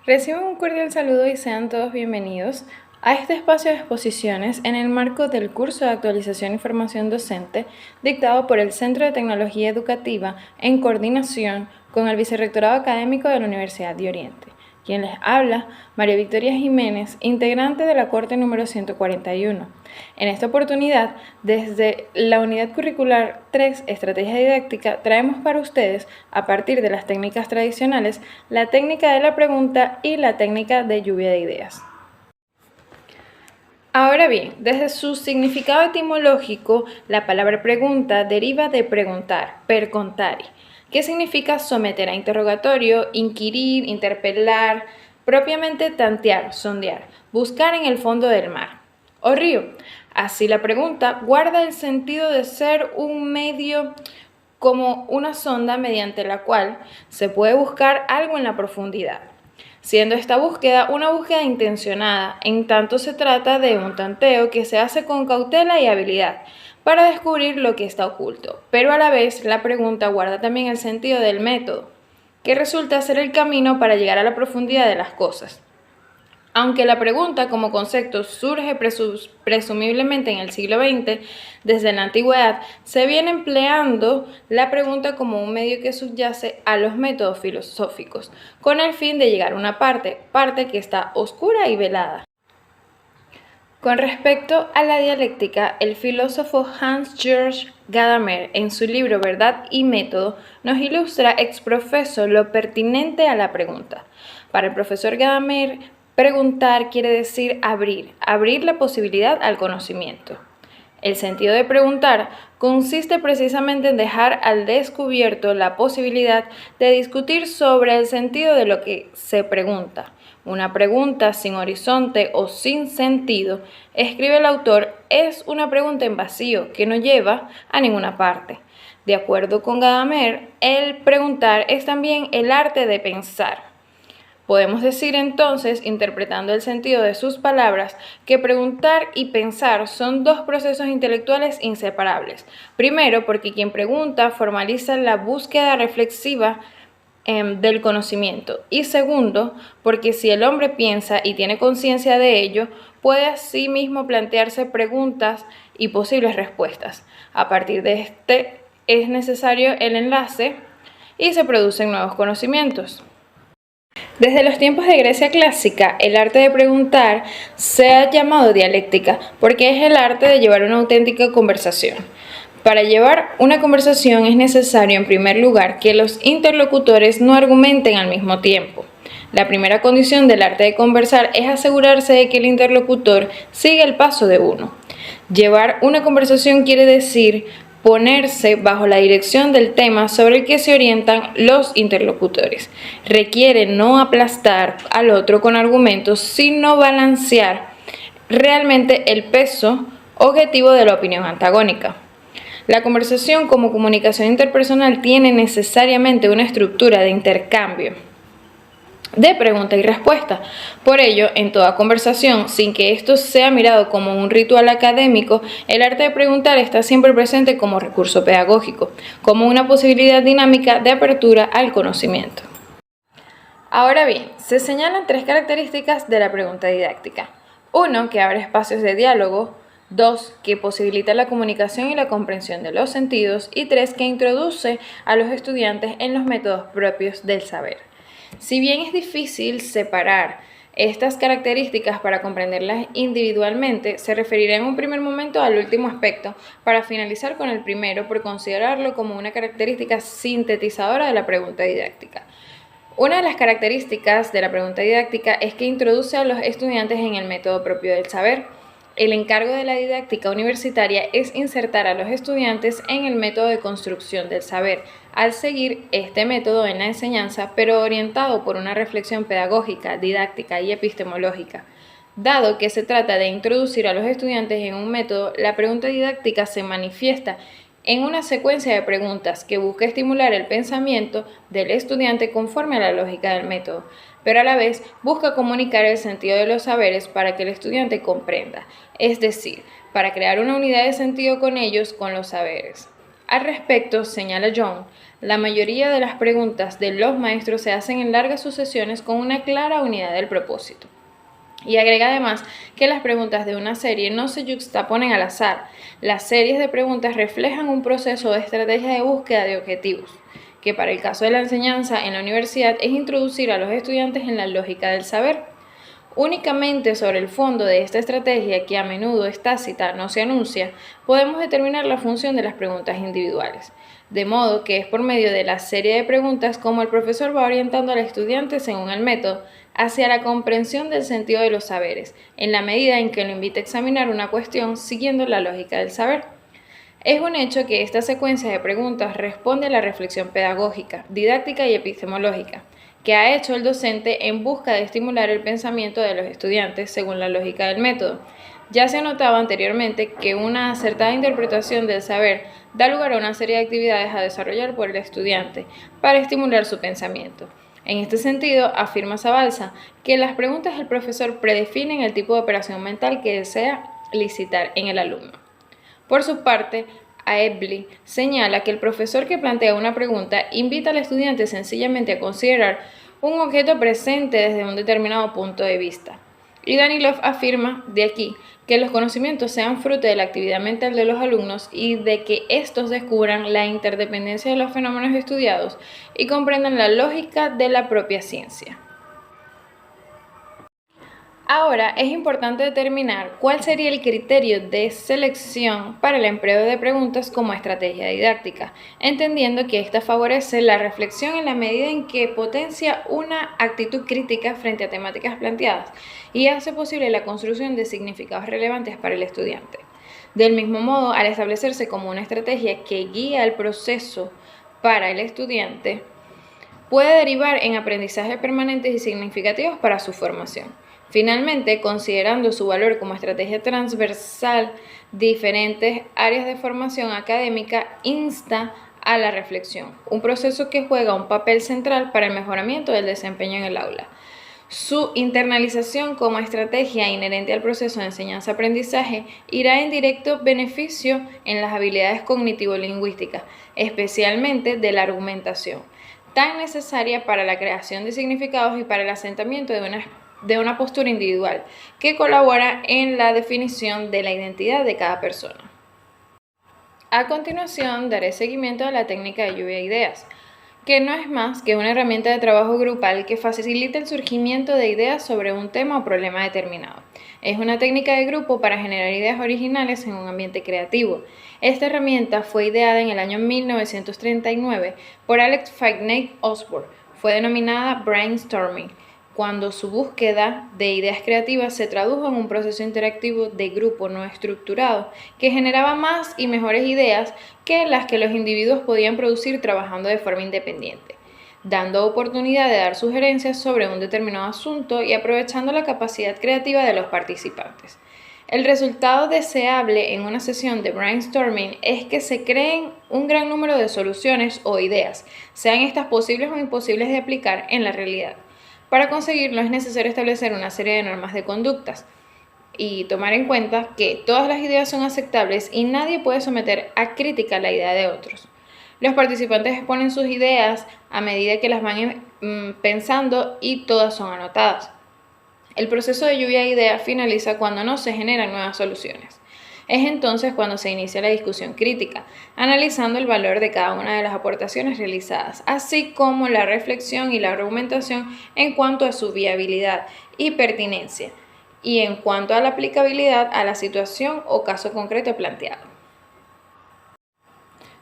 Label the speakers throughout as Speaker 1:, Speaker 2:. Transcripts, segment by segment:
Speaker 1: Reciban un cordial saludo y sean todos bienvenidos a este espacio de exposiciones en el marco del curso de actualización y formación docente dictado por el Centro de Tecnología Educativa en coordinación con el Vicerrectorado Académico de la Universidad de Oriente. Quien les habla, María Victoria Jiménez, integrante de la Corte número 141. En esta oportunidad, desde la Unidad Curricular 3, Estrategia Didáctica, traemos para ustedes, a partir de las técnicas tradicionales, la técnica de la pregunta y la técnica de lluvia de ideas. Ahora bien, desde su significado etimológico, la palabra pregunta deriva de preguntar, per contari, que significa someter a interrogatorio, inquirir, interpelar, propiamente tantear, sondear, buscar en el fondo del mar o río. Así la pregunta guarda el sentido de ser un medio como una sonda mediante la cual se puede buscar algo en la profundidad, siendo esta búsqueda una búsqueda intencionada, en tanto se trata de un tanteo que se hace con cautela y habilidad para descubrir lo que está oculto, pero a la vez la pregunta guarda también el sentido del método, que resulta ser el camino para llegar a la profundidad de las cosas. Aunque la pregunta como concepto surge presumiblemente en el siglo XX, desde la antigüedad se viene empleando la pregunta como un medio que subyace a los métodos filosóficos, con el fin de llegar a una parte que está oscura y velada. Con respecto a la dialéctica, el filósofo Hans-Georg Gadamer, en su libro Verdad y Método, nos ilustra exprofeso lo pertinente a la pregunta. Para el profesor Gadamer, preguntar quiere decir abrir la posibilidad al conocimiento. El sentido de preguntar consiste precisamente en dejar al descubierto la posibilidad de discutir sobre el sentido de lo que se pregunta. Una pregunta sin horizonte o sin sentido, escribe el autor, es una pregunta en vacío que no lleva a ninguna parte. De acuerdo con Gadamer, el preguntar es también el arte de pensar. Podemos decir entonces, interpretando el sentido de sus palabras, que preguntar y pensar son dos procesos intelectuales inseparables. Primero, porque quien pregunta formaliza la búsqueda reflexiva del conocimiento. Y segundo, porque si el hombre piensa y tiene conciencia de ello, puede así mismo plantearse preguntas y posibles respuestas. A partir de este es necesario el enlace y se producen nuevos conocimientos. Desde los tiempos de Grecia clásica, el arte de preguntar se ha llamado dialéctica porque es el arte de llevar una auténtica conversación. Para llevar una conversación es necesario, en primer lugar, que los interlocutores no argumenten al mismo tiempo. La primera condición del arte de conversar es asegurarse de que el interlocutor siga el paso de uno. Llevar una conversación quiere decir ponerse bajo la dirección del tema sobre el que se orientan los interlocutores. Requiere no aplastar al otro con argumentos, sino balancear realmente el peso objetivo de la opinión antagónica. La conversación como comunicación interpersonal tiene necesariamente una estructura de intercambio, de pregunta y respuesta. Por ello, en toda conversación, sin que esto sea mirado como un ritual académico, el arte de preguntar está siempre presente como recurso pedagógico, como una posibilidad dinámica de apertura al conocimiento. Ahora bien, se señalan tres características de la pregunta didáctica. 1, que abre espacios de diálogo. 2, que posibilita la comunicación y la comprensión de los sentidos. Y 3, que introduce a los estudiantes en los métodos propios del saber. Si bien es difícil separar estas características para comprenderlas individualmente, se referirá en un primer momento al último aspecto, para finalizar con el primero por considerarlo como una característica sintetizadora de la pregunta didáctica. Una de las características de la pregunta didáctica es que introduce a los estudiantes en el método propio del saber. El encargo de la didáctica universitaria es insertar a los estudiantes en el método de construcción del saber, al seguir este método en la enseñanza, pero orientado por una reflexión pedagógica, didáctica y epistemológica. Dado que se trata de introducir a los estudiantes en un método, la pregunta didáctica se manifiesta en una secuencia de preguntas que busca estimular el pensamiento del estudiante conforme a la lógica del método, pero a la vez busca comunicar el sentido de los saberes para que el estudiante comprenda, es decir, para crear una unidad de sentido con ellos, con los saberes. Al respecto, señala John, la mayoría de las preguntas de los maestros se hacen en largas sucesiones con una clara unidad del propósito. Y agrega además que las preguntas de una serie no se yuxtaponen al azar. Las series de preguntas reflejan un proceso de estrategia de búsqueda de objetivos, que para el caso de la enseñanza en la universidad es introducir a los estudiantes en la lógica del saber. Únicamente sobre el fondo de esta estrategia, que a menudo es tácita, no se anuncia, podemos determinar la función de las preguntas individuales. De modo que es por medio de la serie de preguntas como el profesor va orientando al estudiante según el método hacia la comprensión del sentido de los saberes, en la medida en que lo invita a examinar una cuestión siguiendo la lógica del saber. Es un hecho que esta secuencia de preguntas responde a la reflexión pedagógica, didáctica y epistemológica que ha hecho el docente en busca de estimular el pensamiento de los estudiantes según la lógica del método. Ya se notaba anteriormente que una acertada interpretación del saber da lugar a una serie de actividades a desarrollar por el estudiante para estimular su pensamiento. En este sentido, afirma Zabalza que las preguntas del profesor predefinen el tipo de operación mental que desea licitar en el alumno. Por su parte, Aebli señala que el profesor que plantea una pregunta invita al estudiante sencillamente a considerar un objeto presente desde un determinado punto de vista. Y Danilov afirma de aquí que los conocimientos sean fruto de la actividad mental de los alumnos y de que estos descubran la interdependencia de los fenómenos estudiados y comprendan la lógica de la propia ciencia. Ahora es importante determinar cuál sería el criterio de selección para el empleo de preguntas como estrategia didáctica, entendiendo que ésta favorece la reflexión en la medida en que potencia una actitud crítica frente a temáticas planteadas y hace posible la construcción de significados relevantes para el estudiante. Del mismo modo, al establecerse como una estrategia que guía el proceso para el estudiante, puede derivar en aprendizajes permanentes y significativos para su formación. Finalmente, considerando su valor como estrategia transversal, diferentes áreas de formación académica insta a la reflexión, un proceso que juega un papel central para el mejoramiento del desempeño en el aula. Su internalización como estrategia inherente al proceso de enseñanza-aprendizaje irá en directo beneficio en las habilidades cognitivo-lingüísticas, especialmente de la argumentación, tan necesaria para la creación de significados y para el asentamiento de una postura individual que colabora en la definición de la identidad de cada persona. A continuación, daré seguimiento a la técnica de lluvia de ideas, que no es más que una herramienta de trabajo grupal que facilita el surgimiento de ideas sobre un tema o problema determinado. Es una técnica de grupo para generar ideas originales en un ambiente creativo. Esta herramienta fue ideada en el año 1939 por Alex Finney Osborne. Fue denominada brainstorming, cuando su búsqueda de ideas creativas se tradujo en un proceso interactivo de grupo no estructurado que generaba más y mejores ideas que las que los individuos podían producir trabajando de forma independiente, dando oportunidad de dar sugerencias sobre un determinado asunto y aprovechando la capacidad creativa de los participantes. El resultado deseable en una sesión de brainstorming es que se creen un gran número de soluciones o ideas, sean estas posibles o imposibles de aplicar en la realidad. Para conseguirlo es necesario establecer una serie de normas de conductas y tomar en cuenta que todas las ideas son aceptables y nadie puede someter a crítica la idea de otros. Los participantes exponen sus ideas a medida que las van pensando y todas son anotadas. El proceso de lluvia de ideas finaliza cuando no se generan nuevas soluciones. Es entonces cuando se inicia la discusión crítica, analizando el valor de cada una de las aportaciones realizadas, así como la reflexión y la argumentación en cuanto a su viabilidad y pertinencia, y en cuanto a la aplicabilidad a la situación o caso concreto planteado.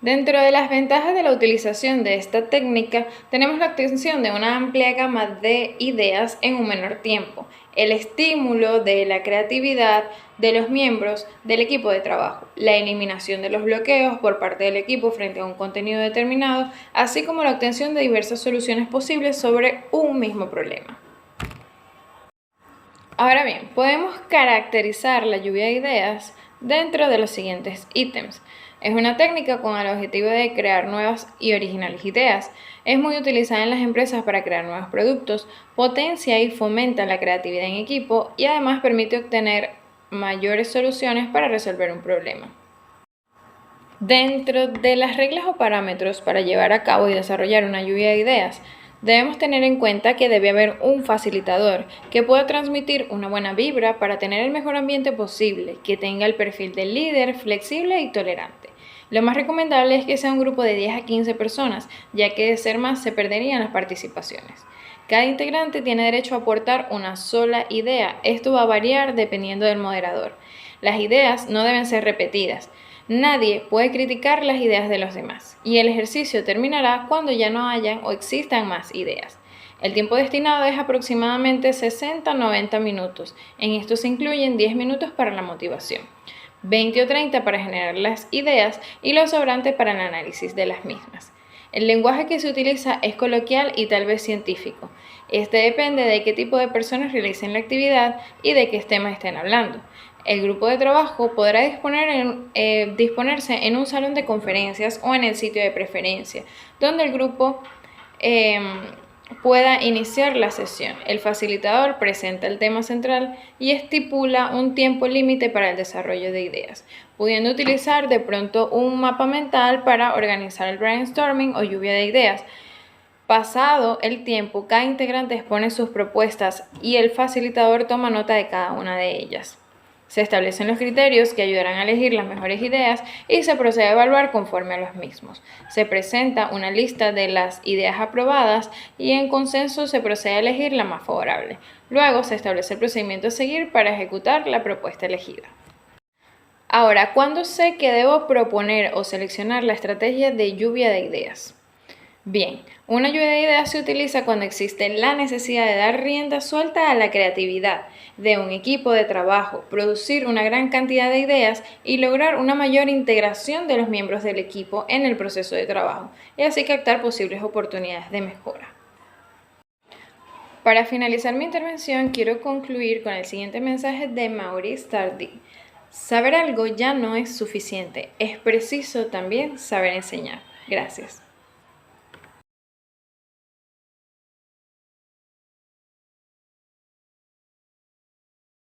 Speaker 1: Dentro de las ventajas de la utilización de esta técnica, tenemos la obtención de una amplia gama de ideas en un menor tiempo, el estímulo de la creatividad de los miembros del equipo de trabajo, la eliminación de los bloqueos por parte del equipo frente a un contenido determinado, así como la obtención de diversas soluciones posibles sobre un mismo problema. Ahora bien, podemos caracterizar la lluvia de ideas dentro de los siguientes ítems. Es una técnica con el objetivo de crear nuevas y originales ideas. Es muy utilizada en las empresas para crear nuevos productos, potencia y fomenta la creatividad en equipo y además permite obtener mayores soluciones para resolver un problema. Dentro de las reglas o parámetros para llevar a cabo y desarrollar una lluvia de ideas, debemos tener en cuenta que debe haber un facilitador que pueda transmitir una buena vibra para tener el mejor ambiente posible, que tenga el perfil del líder, flexible y tolerante. Lo más recomendable es que sea un grupo de 10 a 15 personas, ya que de ser más se perderían las participaciones. Cada integrante tiene derecho a aportar una sola idea. Esto va a variar dependiendo del moderador. Las ideas no deben ser repetidas. Nadie puede criticar las ideas de los demás y el ejercicio terminará cuando ya no hayan o existan más ideas. El tiempo destinado es aproximadamente 60 a 90 minutos. En esto se incluyen 10 minutos para la motivación, 20 o 30 para generar las ideas y lo sobrante para el análisis de las mismas. El lenguaje que se utiliza es coloquial y tal vez científico. Este depende de qué tipo de personas realicen la actividad y de qué temas estén hablando. El grupo de trabajo podrá disponerse en un salón de conferencias o en el sitio de preferencia, donde el grupo pueda iniciar la sesión. El facilitador presenta el tema central y estipula un tiempo límite para el desarrollo de ideas, pudiendo utilizar de pronto un mapa mental para organizar el brainstorming o lluvia de ideas. Pasado el tiempo, cada integrante expone sus propuestas y el facilitador toma nota de cada una de ellas. Se establecen los criterios que ayudarán a elegir las mejores ideas y se procede a evaluar conforme a los mismos. Se presenta una lista de las ideas aprobadas y en consenso se procede a elegir la más favorable. Luego se establece el procedimiento a seguir para ejecutar la propuesta elegida. Ahora, ¿cuándo sé que debo proponer o seleccionar la estrategia de lluvia de ideas? Bien, una lluvia de ideas se utiliza cuando existe la necesidad de dar rienda suelta a la creatividad de un equipo de trabajo, producir una gran cantidad de ideas y lograr una mayor integración de los miembros del equipo en el proceso de trabajo y así captar posibles oportunidades de mejora. Para finalizar mi intervención, quiero concluir con el siguiente mensaje de Maurice Tardy. Saber algo ya no es suficiente, es preciso también saber enseñar. Gracias.